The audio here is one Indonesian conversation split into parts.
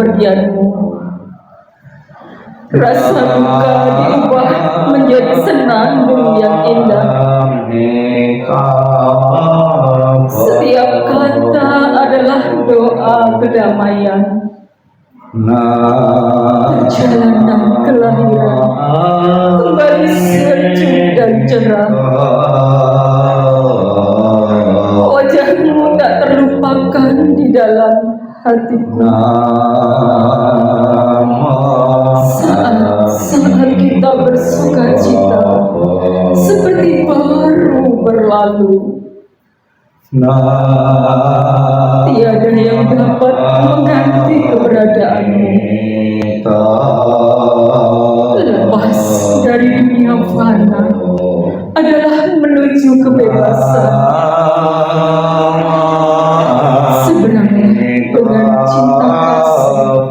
kepergianmu. Rasa duka diubah menjadi senandung yang indah. Setiap kata adalah doa kedamaian. Perjalanan kelahiran kembali sejuk dan cerah. Wajahmu tak terlupakan di dalam hatiku. Saat kita bersuka cita seperti baru berlalu. Tiada yang dapat mengganti keberadaanmu. Lepas dari dunia fana adalah menuju kebebasan. Seberangnya dengan cinta kasih.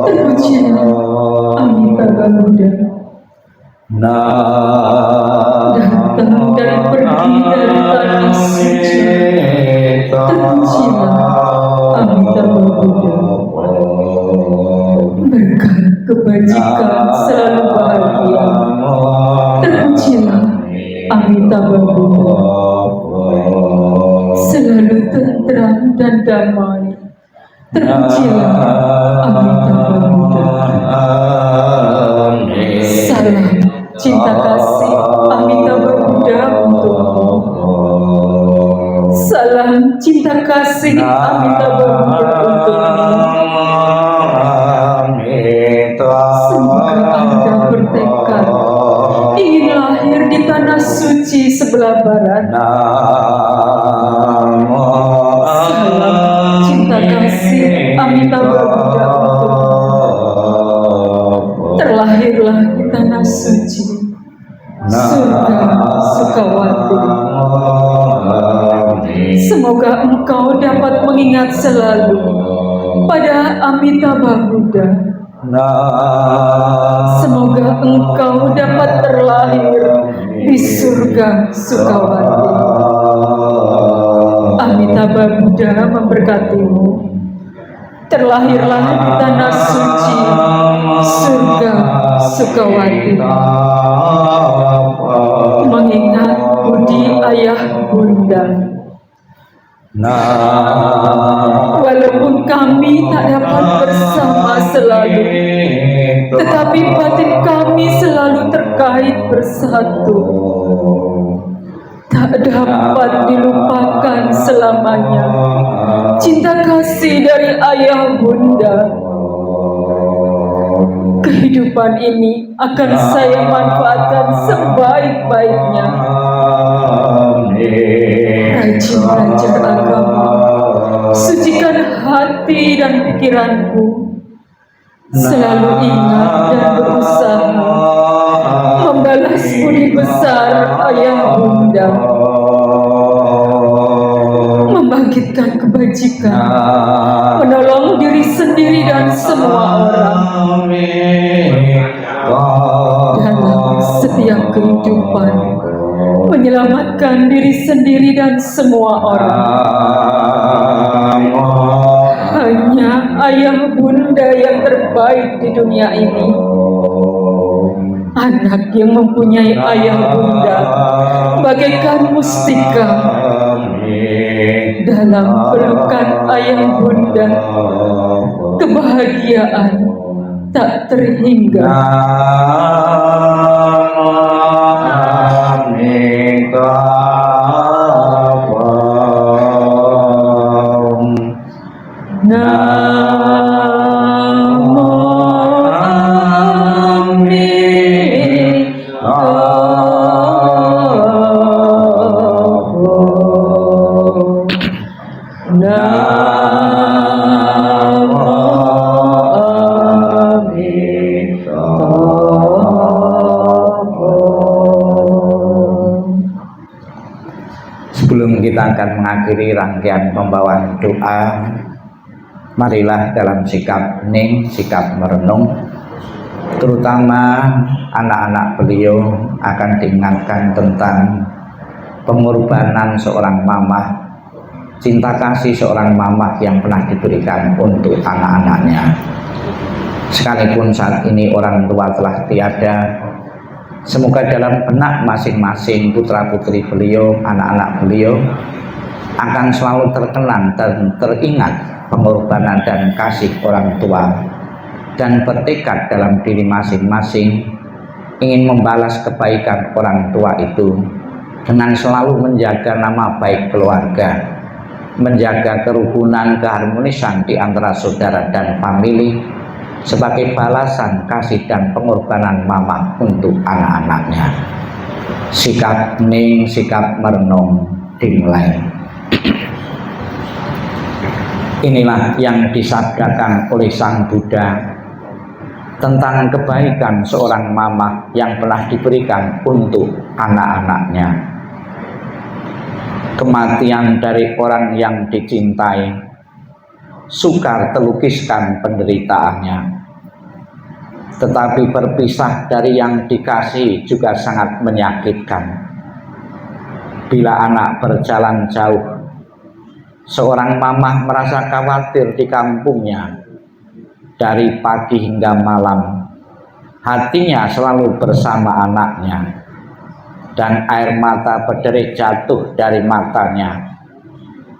Terpujilah Amitabha Buddha. Datang dan pergi dari tanah suci. Terpujilah Amitabha Buddha. Berkat kebajikan selalu bahagia. Terpujilah Amitabha Buddha. Selalu tentram dan damai. Terpujilah Amitabha Buddha. Salam cinta kasih Amitabha Buddha untukmu. Salam cinta kasih Amitabha Buddha untukmu. Semoga Anda bertekad ingin lahir di tanah suci sebelah barat. Salam cinta kasih Amitabha Buddha untukmu. Terlahirlah di tanah suci, surga Sukawati. Semoga engkau dapat mengingat selalu pada Amitabha Buddha. Semoga engkau dapat terlahir di surga Sukawati. Amitabha Buddha memberkatimu. Terlahirlah di tanah suci, surga Sukawati. Mengingat budi ayah bunda. Walaupun kami tak dapat bersama selalu, tetapi batin kami selalu terkait bersatu. Tak dapat dilupakan selamanya cinta kasih dari ayah bunda. Kehidupan ini akan saya manfaatkan sebaik-baiknya. Rajin belajar agama, sucikan hati dan pikiranku. Selalu ingat dan berusaha membalas budi besar ayah bunda, membangkitkan kebajikan, menolong diri sendiri dan semua orang. Dalam setiap kehidupan, menyelamatkan diri sendiri dan semua orang. Hanya ayah bunda yang terbaik di dunia ini. Anak yang mempunyai ayah bunda bagaikan mustika. Dalam pelukan ayah bunda, kebahagiaan tak terhingga. Sebelum kita akan mengakhiri rangkaian pembawaan doa, marilah dalam sikap hening, sikap merenung, terutama anak-anak beliau akan diingatkan tentang pengorbanan seorang mama cinta kasih seorang mama yang pernah diberikan untuk anak-anaknya. Sekalipun saat ini orang tua telah tiada, semoga dalam benak masing-masing putra-putri beliau, anak-anak beliau akan selalu terkenang dan teringat pengorbanan dan kasih orang tua, dan bertekad dalam diri masing-masing ingin membalas kebaikan orang tua itu dengan selalu menjaga nama baik keluarga, menjaga kerukunan, keharmonisan di antara saudara dan famili sebagai balasan kasih dan pengorbanan mama untuk anak-anaknya. Sikap Ning, sikap merenung dimulai. Inilah yang disabdakan oleh Sang Buddha tentang kebaikan seorang mama yang pernah diberikan untuk anak-anaknya. Kematian dari orang yang dicintai sukar terlukiskan penderitaannya, tetapi berpisah dari yang dikasih juga sangat menyakitkan. Bila anak berjalan jauh, seorang mamah merasa khawatir di kampungnya. Dari pagi hingga malam, hatinya selalu bersama anaknya, dan air mata berderik jatuh dari matanya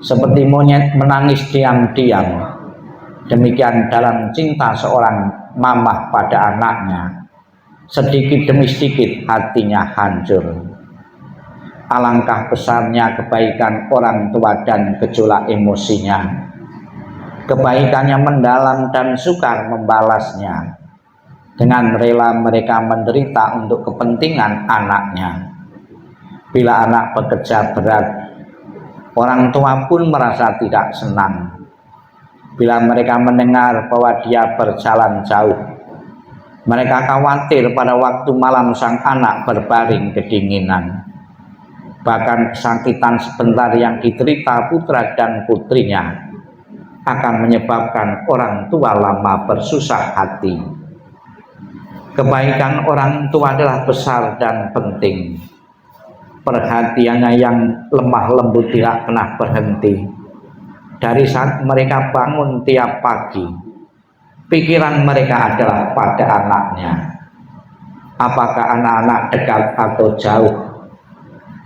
seperti monyet menangis diam-diam. Demikian dalam cinta seorang mamah pada anaknya, sedikit demi sedikit hatinya hancur. Alangkah besarnya kebaikan orang tua dan gejolak emosinya. Kebaikannya mendalam dan sukar membalasnya. Dengan rela mereka menderita untuk kepentingan anaknya. Bila anak bekerja berat, orang tua pun merasa tidak senang. Bila mereka mendengar bahwa dia berjalan jauh, mereka khawatir pada waktu malam sang anak berbaring kedinginan. Bahkan kesakitan sebentar yang diderita putra dan putrinya akan menyebabkan orang tua lama bersusah hati. Kebaikan orang tua adalah besar dan penting. Perhatiannya yang lemah lembut tidak pernah berhenti. Dari saat mereka bangun tiap pagi, pikiran mereka adalah pada anaknya. Apakah anak-anak dekat atau jauh,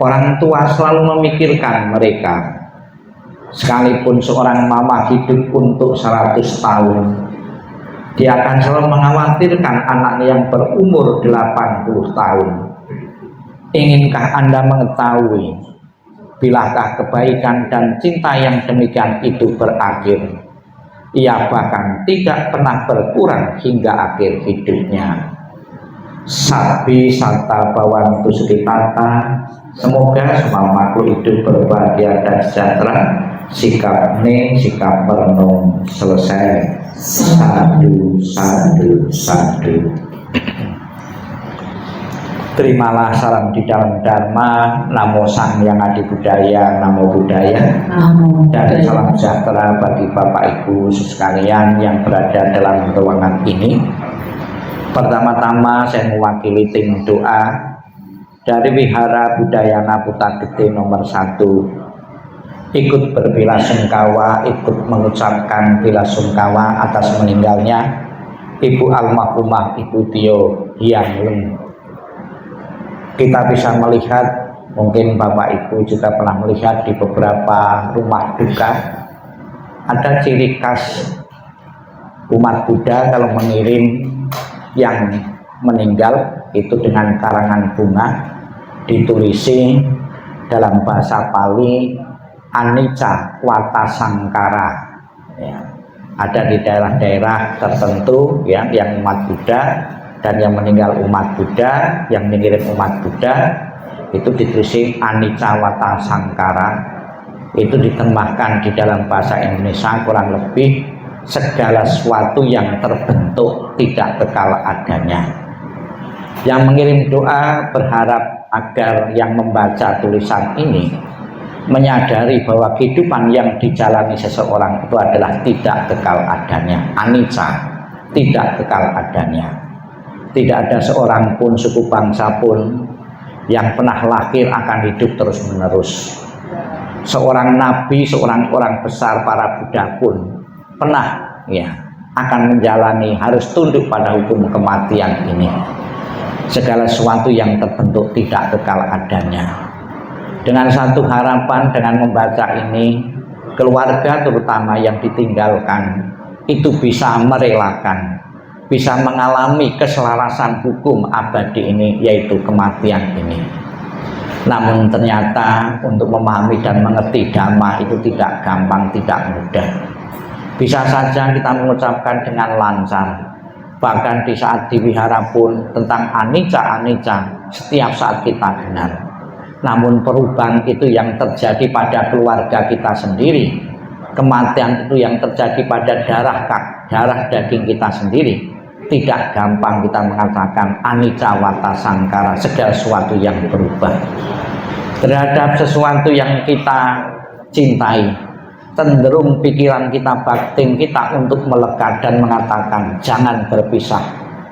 orang tua selalu memikirkan mereka. Sekalipun seorang mama hidup untuk 100 tahun, dia akan selalu mengkhawatirkan anaknya yang berumur 80 tahun. Inginkah Anda mengetahui bilakah kebaikan dan cinta yang demikian itu berakhir? Ia bahkan tidak pernah berkurang hingga akhir hidupnya. Sabi Santa Bawantu Sukitata, semoga semua makhluk hidup berbahagia dan sejahtera. Sikap Ning, sikap merenung selesai. Sadu, sadu, sadu. Terimalah salam di dalam Dharma. Namo Sang Hyang Adi Budaya, Namo Buddhaya. Dan salam sejahtera bagi Bapak Ibu sekalian yang berada dalam ruangan ini. Pertama-tama saya mewakili tim doa dari Wihara Budayana Putabekti nomor 1, ikut berbelasungkawa, ikut mengucapkan belasungkawa atas meninggalnya Ibu almarhumah Ibu Tio Hyang Leng. Kita bisa melihat, mungkin Bapak Ibu juga pernah melihat di beberapa rumah duka, ada ciri khas umat Buddha kalau mengirim yang meninggal itu dengan karangan bunga, ditulisi dalam bahasa Pali Anicca Wata Sangkara. Ya, ada di daerah-daerah tertentu ya, yang umat Buddha dan yang meninggal umat Buddha, yang mengirim umat Buddha itu ditulis Anicca Wata Sangkara. Itu diterjemahkan di dalam bahasa Indonesia kurang lebih segala sesuatu yang terbentuk tidak kekal adanya. Yang mengirim doa berharap agar yang membaca tulisan ini menyadari bahwa kehidupan yang dijalani seseorang itu adalah tidak kekal adanya, anicca, tidak kekal adanya. Tidak ada seorang pun, suku bangsa pun yang pernah lahir akan hidup terus menerus. seorang nabi, seorang orang besar para Buddha pun pernah ya akan menjalani, harus tunduk pada hukum kematian ini. Segala sesuatu yang terbentuk tidak kekal adanya. Dengan satu harapan, dengan membaca ini, keluarga terutama yang ditinggalkan itu bisa merelakan, bisa mengalami keselarasan hukum abadi ini, yaitu kematian ini. Namun ternyata untuk memahami dan mengerti Dhamma itu tidak gampang, tidak mudah. Bisa saja kita mengucapkan dengan lancar, bahkan di saat di wihara pun tentang anicca setiap saat kita dengar. Namun perubahan itu yang terjadi pada keluarga kita sendiri, kematian itu yang terjadi pada darah daging kita sendiri, tidak gampang kita mengatakan anicca wata sangkara, segala sesuatu yang berubah. Terhadap sesuatu yang kita cintai, cenderung pikiran kita, batin kita untuk melekat dan mengatakan jangan berpisah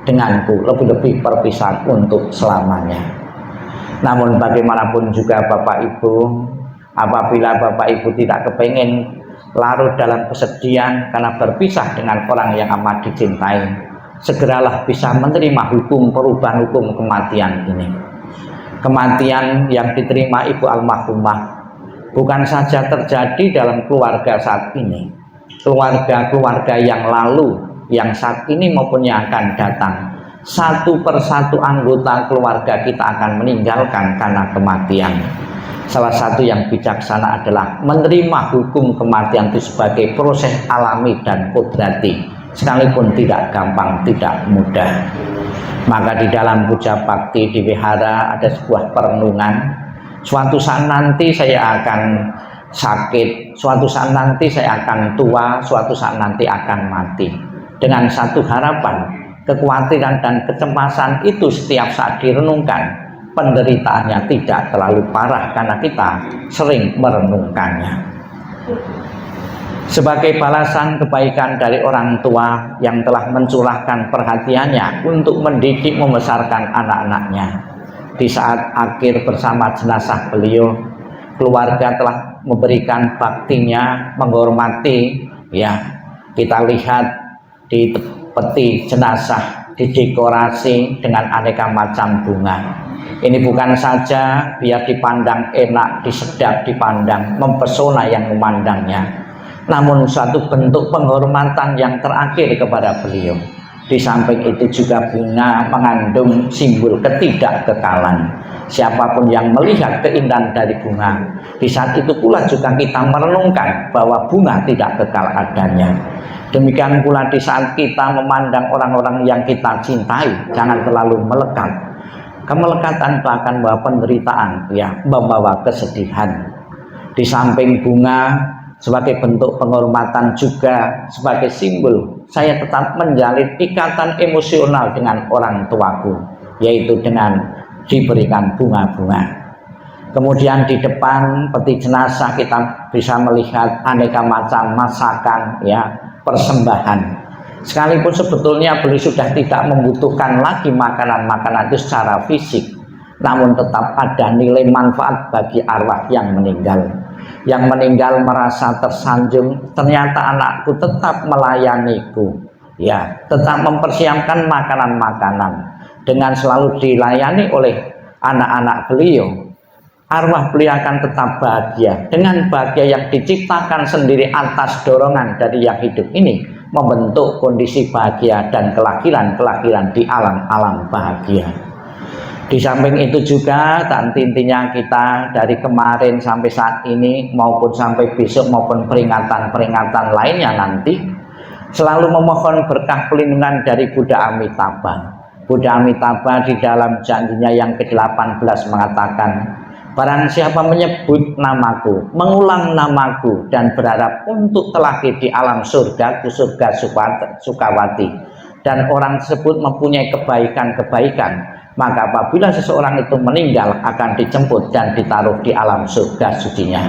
denganku, lebih-lebih berpisah untuk selamanya. Namun bagaimanapun juga Bapak Ibu, apabila Bapak Ibu tidak kepingin larut dalam kesedihan karena berpisah dengan orang yang amat dicintai, segeralah bisa menerima hukum perubahan hukum kematian ini. Kematian yang diterima Ibu almarhumah bukan saja terjadi dalam keluarga saat ini, keluarga-keluarga yang lalu, yang saat ini maupun yang akan datang, satu persatu anggota keluarga kita akan meninggalkan karena kematian. Salah satu yang bijaksana adalah menerima hukum kematian itu sebagai proses alami dan kodrati, sekalipun tidak gampang, tidak mudah. Maka di dalam puja bakti di wihara ada sebuah perenungan, suatu saat nanti saya akan sakit, suatu saat nanti saya akan tua, suatu saat nanti akan mati. Dengan satu harapan, kekhawatiran dan kecemasan itu setiap saat direnungkan, penderitaannya tidak terlalu parah karena kita sering merenungkannya. Sebagai balasan kebaikan dari orang tua yang telah mencurahkan perhatiannya untuk mendidik membesarkan anak-anaknya, di saat akhir bersama jenazah beliau, keluarga telah memberikan baktinya, menghormati, ya kita lihat di peti jenazah didekorasi dengan aneka macam bunga. Ini bukan saja biar dipandang enak, disedap dipandang, mempesona yang memandangnya, namun suatu bentuk penghormatan yang terakhir kepada beliau. Di samping itu juga bunga mengandung simbol ketidakkekalan. Siapapun yang melihat keindahan dari bunga, di saat itu pula juga kita merenungkan bahwa bunga tidak kekal adanya. Demikian pula di saat kita memandang orang-orang yang kita cintai, jangan terlalu melekat. Kemelekatan bahkan membawa penderitaan, ya, membawa kesedihan. Di samping bunga sebagai bentuk penghormatan juga sebagai simbol saya tetap menjalin ikatan emosional dengan orang tuaku, yaitu dengan diberikan bunga-bunga. Kemudian di depan peti jenazah kita bisa melihat aneka macam masakan, ya, persembahan. Sekalipun sebetulnya beliau sudah tidak membutuhkan lagi makanan-makanan itu secara fisik, namun tetap ada nilai manfaat bagi arwah yang meninggal. Yang meninggal merasa tersanjung, ternyata anakku tetap melayaniku, ya, tetap mempersiapkan makanan-makanan dengan selalu dilayani oleh anak-anak beliau. Arwah beliau akan tetap bahagia dengan bahagia yang diciptakan sendiri atas dorongan dari yang hidup ini, membentuk kondisi bahagia dan kelahiran-kelahiran di alam-alam bahagia. Di samping itu juga intinya kita dari kemarin sampai saat ini maupun sampai besok maupun peringatan-peringatan lainnya nanti selalu memohon berkah pelindungan dari Buddha Amitabha. Buddha Amitabha di dalam janjinya yang ke-18 mengatakan, barang siapa menyebut namaku, mengulang namaku dan berharap untuk terlahir di alam surga, surga Sukawati, dan orang tersebut mempunyai kebaikan-kebaikan, maka apabila seseorang itu meninggal akan dijemput dan ditaruh di alam surga sucinya.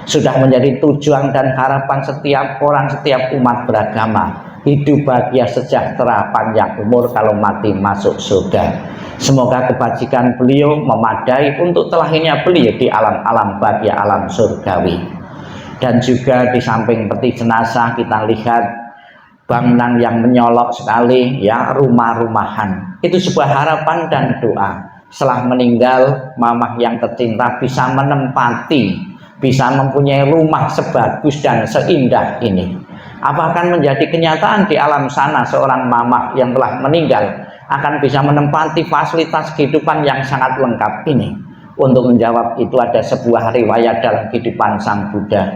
Sudah menjadi tujuan dan harapan setiap orang, setiap umat beragama hidup bahagia sejahtera panjang umur, kalau mati masuk surga. Semoga kebajikan beliau memadai untuk terakhirnya beliau di alam-alam bahagia, alam surgawi. Dan juga di samping peti jenazah kita lihat bangunan yang menyolok sekali, ya, rumah-rumahan. Itu sebuah harapan dan doa. Setelah meninggal, mamah yang tercinta bisa menempati, bisa mempunyai rumah sebagus dan seindah ini. Apa akan menjadi kenyataan di alam sana seorang mamah yang telah meninggal akan bisa menempati fasilitas kehidupan yang sangat lengkap ini? Untuk menjawab itu ada sebuah riwayat dalam kehidupan Sang Buddha.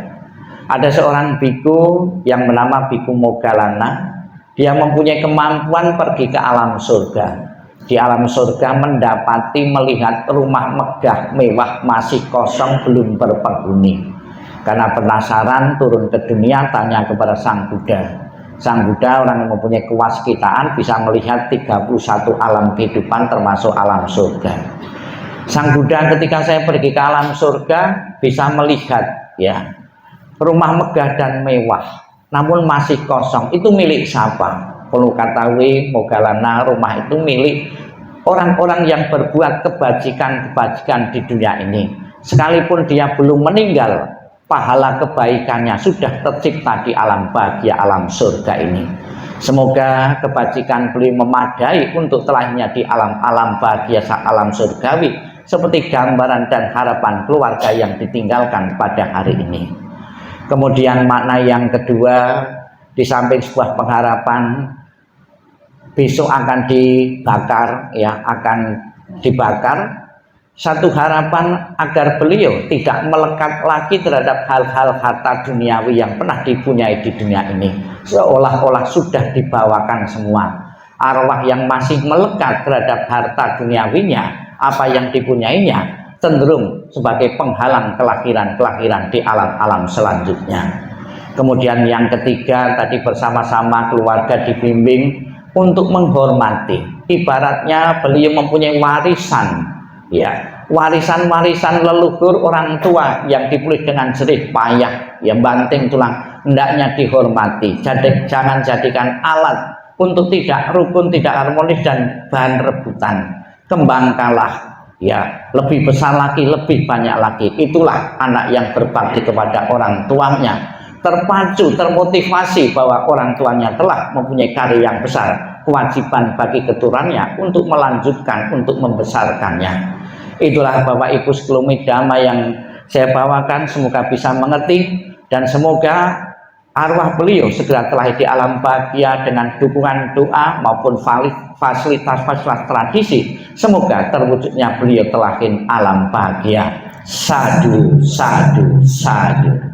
Ada seorang biku yang bernama Biku Moggallana. Dia mempunyai kemampuan pergi ke alam surga. Di alam surga mendapati melihat rumah megah mewah masih kosong, belum berpenghuni. Karena penasaran turun ke dunia, tanya kepada Sang Buddha. Sang Buddha orang yang mempunyai kewaskitaan, bisa melihat 31 alam kehidupan termasuk alam surga. Sang Buddha, ketika saya pergi ke alam surga bisa melihat, ya, rumah megah dan mewah namun masih kosong. Itu milik siapa? Perlu ketahui Moggallana, rumah itu milik orang-orang yang berbuat kebajikan-kebajikan di dunia ini. Sekalipun dia belum meninggal, pahala kebaikannya sudah tercipta di alam bahagia, alam surga ini. Semoga kebajikan beliau memadai untuk telahnya di alam-alam bahagia, alam surgawi, seperti gambaran dan harapan keluarga yang ditinggalkan pada hari ini. Kemudian makna yang kedua, di samping sebuah pengharapan besok akan dibakar, ya, akan dibakar, satu harapan agar beliau tidak melekat lagi terhadap hal-hal harta duniawi yang pernah dipunyai di dunia ini. Seolah-olah sudah dibawakan semua. Arwah yang masih melekat terhadap harta duniawinya, apa yang dipunyainya, cenderung sebagai penghalang kelahiran-kelahiran di alam-alam selanjutnya. Kemudian yang ketiga, tadi bersama-sama keluarga dibimbing untuk menghormati. Ibaratnya beliau mempunyai warisan, ya, warisan-warisan leluhur orang tua yang dipilih dengan jerih payah, ya, banting tulang, hendaknya dihormati. Jangan jadikan alat untuk tidak rukun, tidak harmonis dan bahan rebutan. Kembang kalah, ya, lebih besar lagi, lebih banyak lagi. Itulah anak yang berbakti kepada orang tuanya, terpacu, termotivasi bahwa orang tuanya telah mempunyai karya yang besar, kewajiban bagi keturunannya untuk melanjutkan, untuk membesarkannya. Itulah Bapak Ibu sekelumit dhamma yang saya bawakan, semoga bisa mengerti dan semoga arwah beliau segera terlahir di alam bahagia dengan dukungan doa maupun fasilitas-fasilitas tradisi. Semoga terwujudnya beliau terlahir alam bahagia. Sadhu, sadhu, sadhu.